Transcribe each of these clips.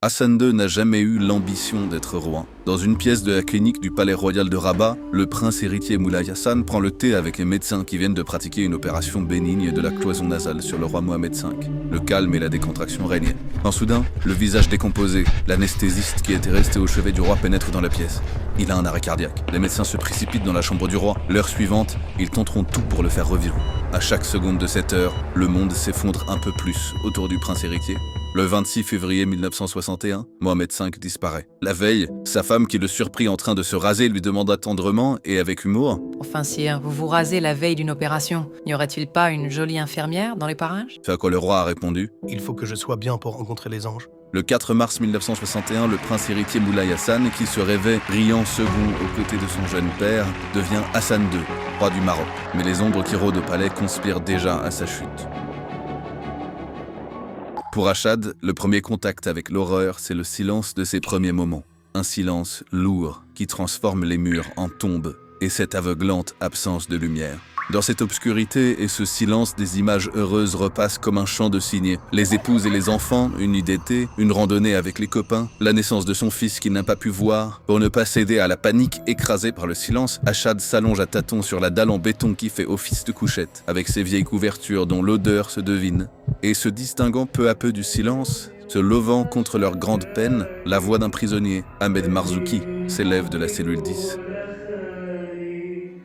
Hassan II n'a jamais eu l'ambition d'être roi. Dans une pièce de la clinique du palais royal de Rabat, le prince héritier Moulay Hassan prend le thé avec les médecins qui viennent de pratiquer une opération bénigne de la cloison nasale sur le roi Mohamed V. Le calme et la décontraction régnaient. Quand soudain, le visage décomposé, l'anesthésiste qui était resté au chevet du roi pénètre dans la pièce. Il a un arrêt cardiaque. Les médecins se précipitent dans la chambre du roi. L'heure suivante, ils tenteront tout pour le faire revivre. À chaque seconde de cette heure, le monde s'effondre un peu plus autour du prince héritier. Le 26 février 1961, Mohamed V disparaît. La veille, sa femme qui le surprit en train de se raser lui demanda tendrement et avec humour « Enfin sire, vous vous rasez la veille d'une opération. N'y aurait-il pas une jolie infirmière dans les parages ?» Ce à quoi le roi a répondu « Il faut que je sois bien pour rencontrer les anges. » Le 4 mars 1961, le prince héritier Moulay Hassan, qui se rêvait brillant second aux côtés de son jeune père, devient Hassan II, roi du Maroc. Mais les ombres qui rôdent au palais conspirent déjà à sa chute. Pour Achad, le premier contact avec l'horreur, c'est le silence de ses premiers moments. Un silence lourd qui transforme les murs en tombes et cette aveuglante absence de lumière. Dans cette obscurité et ce silence, des images heureuses repassent comme un chant de cygne. Les épouses et les enfants, une nuit d'été, une randonnée avec les copains, la naissance de son fils qu'il n'a pas pu voir. Pour ne pas céder à la panique écrasée par le silence, Achad s'allonge à tâtons sur la dalle en béton qui fait office de couchette, avec ses vieilles couvertures dont l'odeur se devine. Et se distinguant peu à peu du silence, se levant contre leur grande peine, la voix d'un prisonnier, Ahmed Marzouki, s'élève de la cellule 10.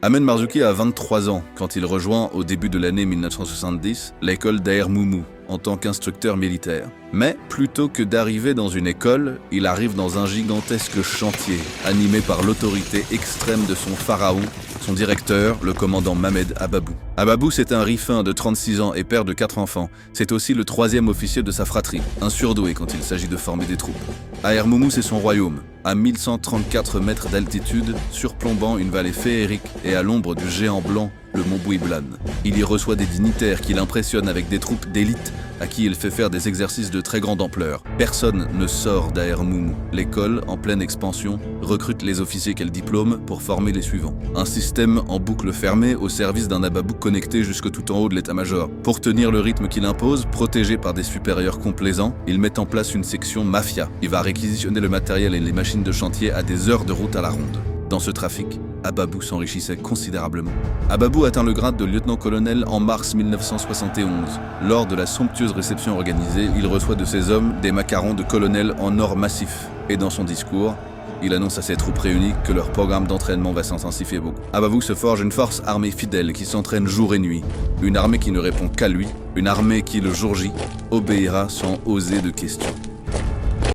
Ahmed Marzouki a 23 ans quand il rejoint, au début de l'année 1970, l'école d'Aer Moumou en tant qu'instructeur militaire. Mais plutôt que d'arriver dans une école, il arrive dans un gigantesque chantier, animé par l'autorité extrême de son pharaon, son directeur, le commandant Mohamed Ababou. Ababou, c'est un rifin de 36 ans et père de 4 enfants. C'est aussi le 3e officier de sa fratrie, un surdoué quand il s'agit de former des troupes. Aer Moumou, c'est son royaume, à 1134 mètres d'altitude, surplombant une vallée féerique et à l'ombre du géant blanc, le mont Bouiblan. Il y reçoit des dignitaires qui l'impressionnent avec des troupes d'élite à qui il fait faire des exercices de très grande ampleur. Personne ne sort d'Aer Moumou. L'école, en pleine expansion, recrute les officiers qu'elle diplôme pour former les suivants. Un système en boucle fermée au service d'un Ababou connecté jusque tout en haut de l'état-major. Pour tenir le rythme qu'il impose, protégé par des supérieurs complaisants, il met en place une section mafia. Il va réquisitionner le matériel et les machines de chantier à des heures de route à la ronde. Dans ce trafic, Ababou s'enrichissait considérablement. Ababou atteint le grade de lieutenant-colonel en mars 1971. Lors de la somptueuse réception organisée, il reçoit de ses hommes des macarons de colonel en or massif. Et dans son discours, il annonce à ses troupes réunies que leur programme d'entraînement va s'intensifier beaucoup. Ababou se forge une force armée fidèle qui s'entraîne jour et nuit. Une armée qui ne répond qu'à lui. Une armée qui, le jour J, obéira sans oser de questions.